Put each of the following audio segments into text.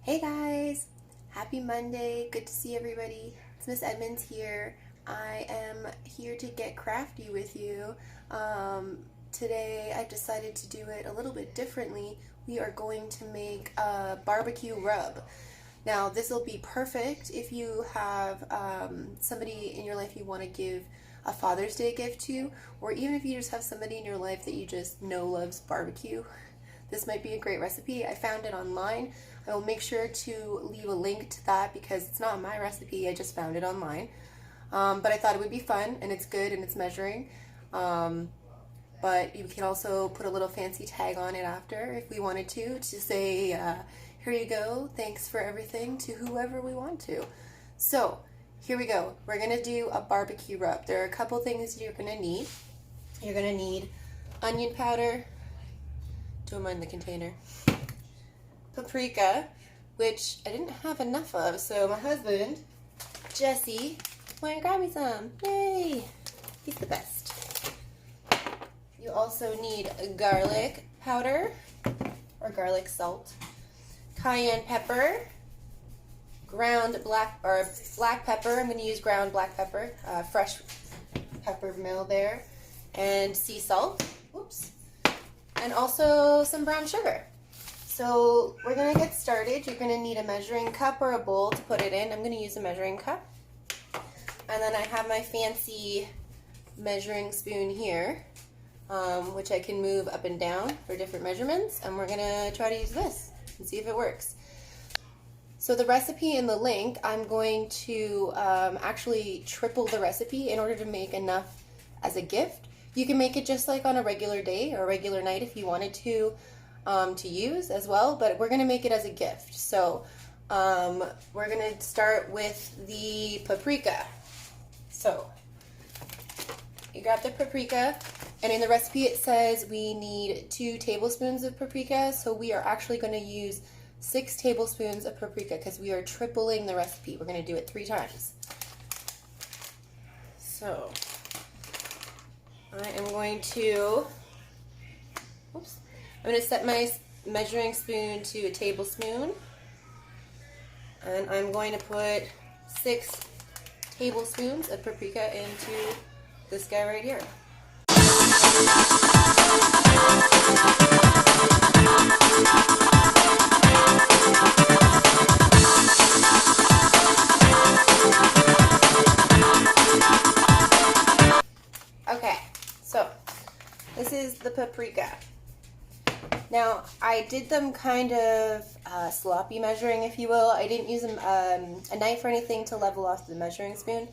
Hey guys, happy Monday, good to see everybody. It's Miss Edmonds here. I am here to get crafty with you. Today I've decided to do it a little bit differently. We are going to make a barbecue rub. Now this will be perfect if you have somebody in your life you want to give a Father's Day gift to, or even if you just have somebody in your life that you just know loves barbecue. This might be a great recipe. I found it online. I will make sure to leave a link to that because it's not my recipe. I just found it online. But I thought it would be fun, and it's good, and it's measuring. But you can also put a little fancy tag on it after if we wanted to say, here you go, thanks for everything, to whoever we want to. So here we go. We're going to do a barbecue rub. There are a couple things you're going to need. You're going to need onion powder. Don't mind the container. Paprika, which I didn't have enough of, so my husband, Jesse, went and grabbed me some. Yay! He's the best. You also need garlic powder, or garlic salt, cayenne pepper, ground black pepper. I'm going to use ground black pepper, fresh pepper mill there, and sea salt. Whoops. And also some brown sugar. So we're going to get started. You're going to need a measuring cup or a bowl to put it in. I'm going to use a measuring cup. And then I have my fancy measuring spoon here, which I can move up and down for different measurements. And we're going to try to use this and see if it works. So the recipe in the link, I'm going to actually triple the recipe in order to make enough as a gift. You can make it just like on a regular day or a regular night if you wanted to use as well, but we're going to make it as a gift. So we're going to start with the paprika. So you grab the paprika, and in the recipe it says we need 2 tablespoons of paprika, so we are actually going to use 6 tablespoons of paprika because we are tripling the recipe. We're going to do it 3 times. So I am going to, I'm going to set my measuring spoon to a tablespoon, and I'm going to put 6 tablespoons of paprika into this guy right here. Okay, so this is the paprika. Now, I did them kind of sloppy measuring, if you will. I didn't use a knife or anything to level off the measuring spoon.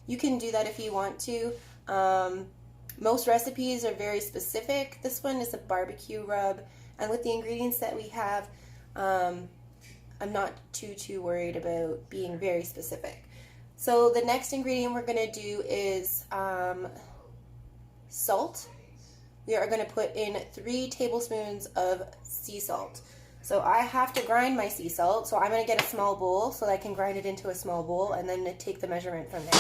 You can do that if you want to. Most recipes are very specific. This one is a barbecue rub, and with the ingredients that we have, I'm not too worried about being very specific. So the next ingredient we're going to do is salt. We are going to put in 3 tablespoons of sea salt. So I have to grind my sea salt, so I'm going to get a small bowl so that I can grind it into a small bowl and then take the measurement from there.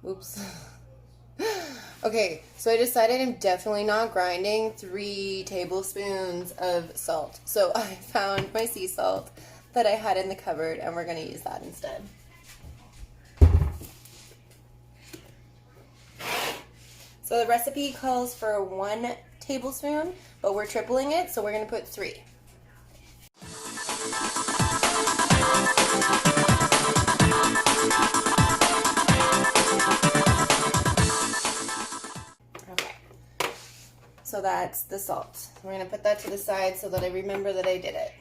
Oops. Okay, so I decided I'm definitely not grinding 3 tablespoons of salt. So I found my sea salt that I had in the cupboard, and we're going to use that instead. So the recipe calls for 1 tablespoon, but we're tripling it, so we're going to put 3. So that's the salt. We're going to put that to the side so that I remember that I did it.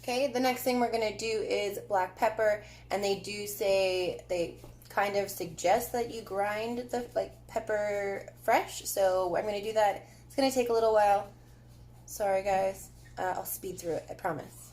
Okay, the next thing we're going to do is black pepper, and they do say, they kind of suggest that you grind the pepper fresh, so I'm going to do that. It's going to take a little while. Sorry guys, I'll speed through it, I promise.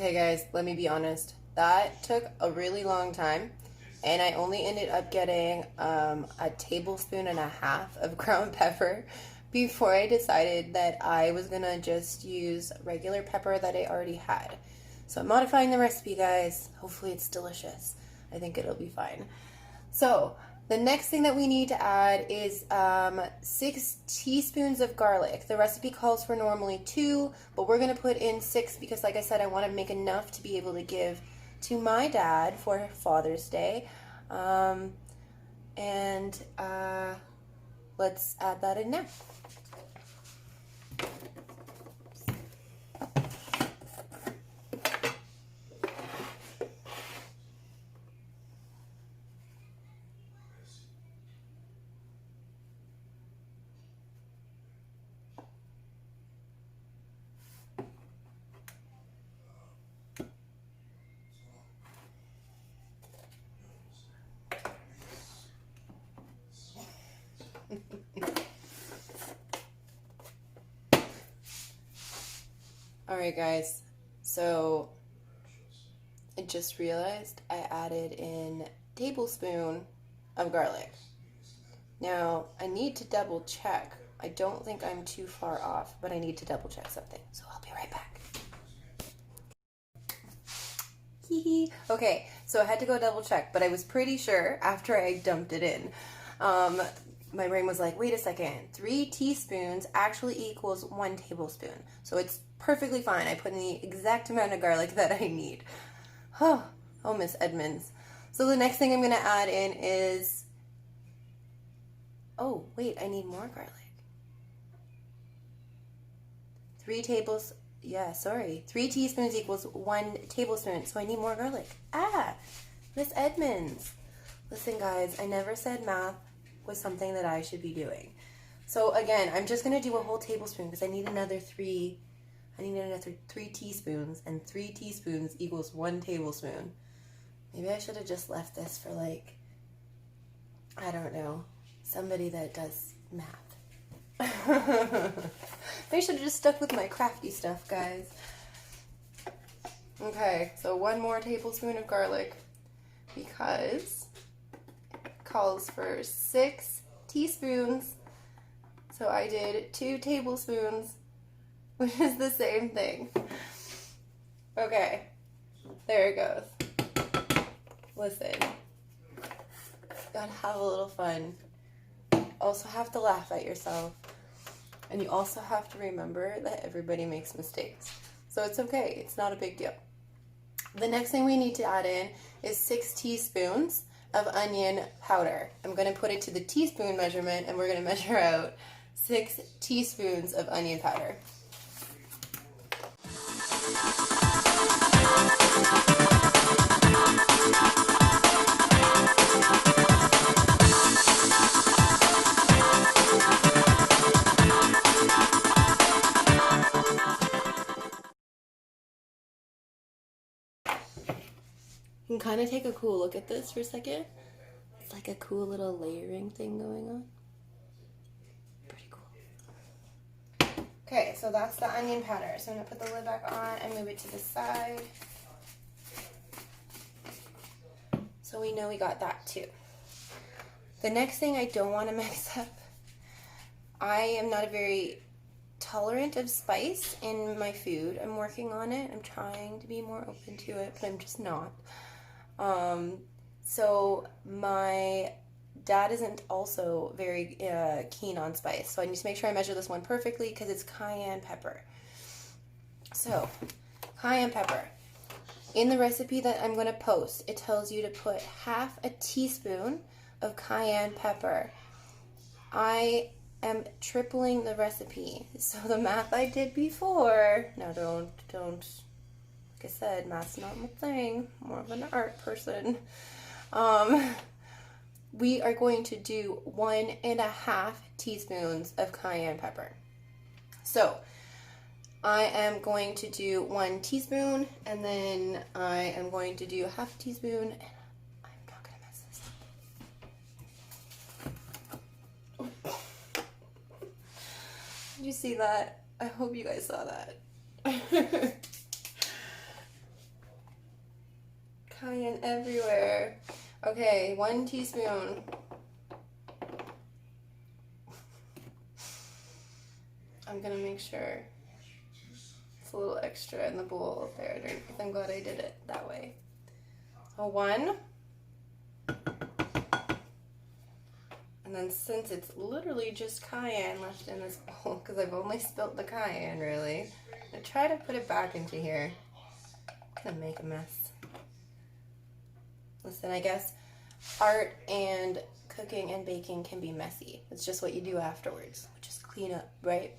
Okay guys, let me be honest. That took a really long time, and I only ended up getting a tablespoon and a half of ground pepper before I decided that I was gonna just use regular pepper that I already had. So I'm modifying the recipe, guys. Hopefully it's delicious. I think it'll be fine. So the next thing that we need to add is 6 teaspoons of garlic. The recipe calls for normally 2, but we're going to put in 6 because, like I said, I want to make enough to be able to give to my dad for Father's Day. Let's add that in now. Alright guys, so I just realized I added in a tablespoon of garlic. Now I need to double check. I don't think I'm too far off, but I need to double check something. So I'll be right back. Okay, so I had to go double check, but I was pretty sure after I dumped it in. My brain was like, wait a second, 3 teaspoons actually equals 1 tablespoon. So it's perfectly fine. I put in the exact amount of garlic that I need. Oh, Miss Edmonds. So the next thing I'm going to add in is, oh, wait, I need more garlic. 3 teaspoons equals 1 tablespoon, so I need more garlic. Miss Edmonds. Listen, guys, I never said math was something that I should be doing. So again, I'm just going to do a whole tablespoon because I need another 3 teaspoons, and 3 teaspoons equals 1 tablespoon. Maybe I should have just left this for, like, I don't know, somebody that does math. Maybe I should have just stuck with my crafty stuff, guys. Okay, so 1 more tablespoon of garlic because it calls for 6 teaspoons. So I did 2 tablespoons, which is the same thing. Okay, there it goes. Listen, gotta have a little fun. Also have to laugh at yourself. And you also have to remember that everybody makes mistakes. So it's okay, it's not a big deal. The next thing we need to add in is 6 teaspoons of onion powder. I'm gonna put it to the teaspoon measurement, and we're gonna measure out 6 teaspoons of onion powder. You can kind of take a cool look at this for a second. It's like a cool little layering thing going on. Pretty cool. Okay, so that's the onion powder. So I'm going to put the lid back on and move it to the side. So we know we got that too. The next thing I don't want to mix up, I am not a very tolerant of spice in my food. I'm working on it. I'm trying to be more open to it, but I'm just not. So my dad isn't also very keen on spice. So I need to make sure I measure this one perfectly because it's cayenne pepper. So, cayenne pepper. In the recipe that I'm going to post, it tells you to put half a teaspoon of cayenne pepper. I am tripling the recipe. So the math I did before, now don't, like I said, math's not my thing, more of an art person. We are going to do 1.5 teaspoons of cayenne pepper. So I am going to do 1 teaspoon, and then I am going to do half a teaspoon, and I'm not going to mess this up. Did you see that? I hope you guys saw that. Cayenne everywhere. Okay, 1 teaspoon. I'm gonna make sure it's a little extra in the bowl there underneath. I'm glad I did it that way. A 1. And then since it's literally just cayenne left in this bowl, because I've only spilt the cayenne really, I'm gonna try to put it back into here. I'm gonna make a mess. Listen, I guess art and cooking and baking can be messy. It's just what you do afterwards, which is clean up, right?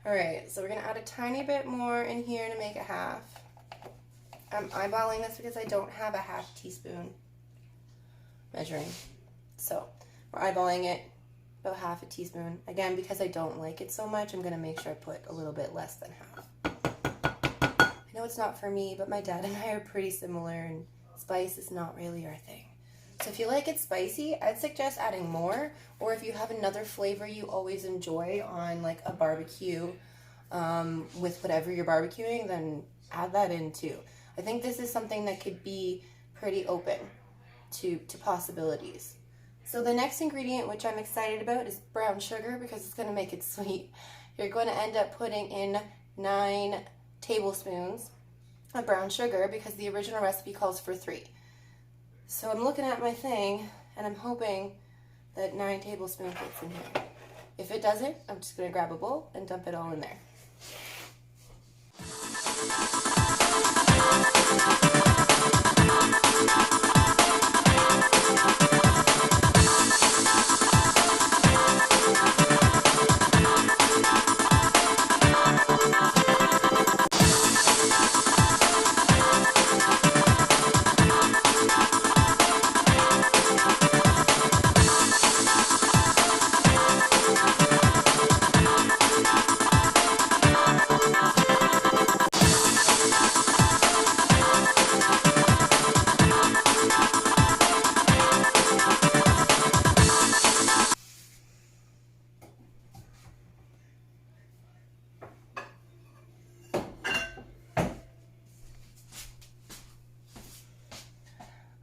Alright, so we're gonna add a tiny bit more in here to make a half. I'm eyeballing this because I don't have a half teaspoon measuring. So we're eyeballing it about half a teaspoon. Again, because I don't like it so much, I'm gonna make sure I put a little bit less than half. I know it's not for me, but my dad and I are pretty similar, and spice is not really our thing. So if you like it spicy, I'd suggest adding more, or if you have another flavor you always enjoy on like a barbecue with whatever you're barbecuing, then add that in too. I think this is something that could be pretty open to possibilities. So the next ingredient, which I'm excited about, is brown sugar because it's going to make it sweet. You're going to end up putting in 9 tablespoons of brown sugar because the original recipe calls for 3. So I'm looking at my thing and I'm hoping that 9 tablespoons fits in here. If it doesn't, I'm just going to grab a bowl and dump it all in there.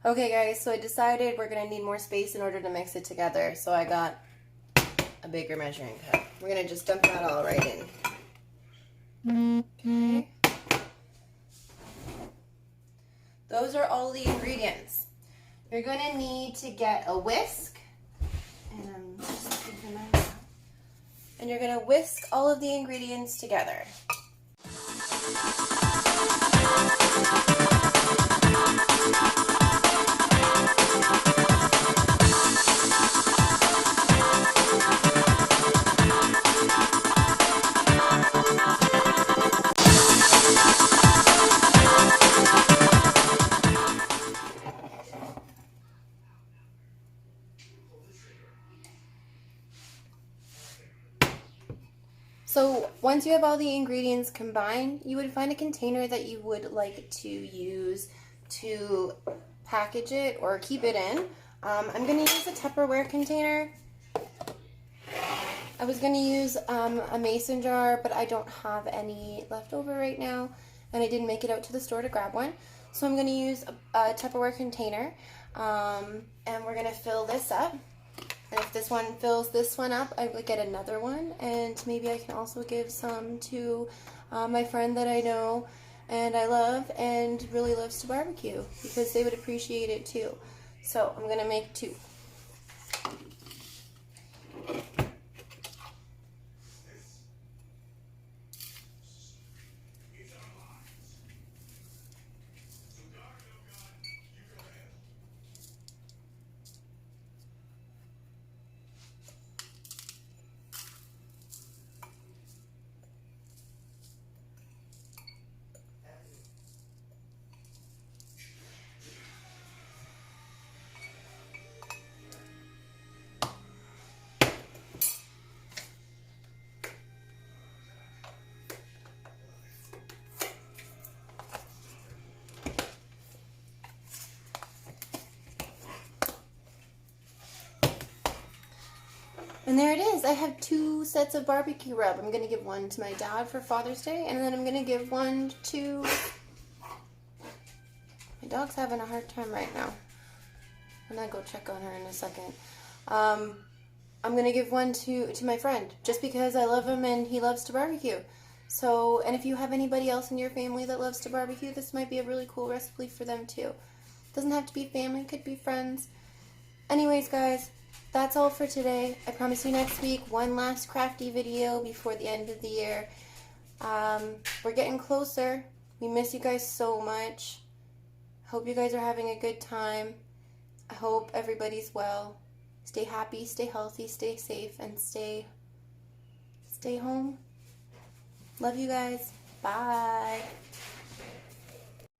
Okay guys, so I decided we're going to need more space in order to mix it together, so I got a bigger measuring cup. We're going to just dump that all right in. Okay. Those are all the ingredients. You're going to need to get a whisk, and I'm just keeping that out. And you're going to whisk all of the ingredients together. So once you have all the ingredients combined, you would find a container that you would like to use to package it or keep it in. I'm going to use a Tupperware container. I was going to use a mason jar, but I don't have any left over right now, and I didn't make it out to the store to grab one. So I'm going to use a Tupperware container, and we're going to fill this up. And if this one fills this one up, I would get another one, and maybe I can also give some to my friend that I know and I love and really loves to barbecue, because they would appreciate it too. So I'm going to make 2. And there it is. I have 2 sets of BBQ Rub. I'm going to give one to my dad for Father's Day, and then I'm going to give one to my My dog's having a hard time right now. I'm gonna go check on her in a second. I'm gonna give one to my friend just because I love him and he loves to barbecue. So, and if you have anybody else in your family that loves to barbecue, this might be a really cool recipe for them too. Doesn't have to be family, could be friends. Anyways, guys, that's all for today. I promise you next week, one last crafty video before the end of the year. We're getting closer. We miss you guys so much. Hope you guys are having a good time. I hope everybody's well. Stay happy, stay healthy, stay safe, and stay home. Love you guys. Bye.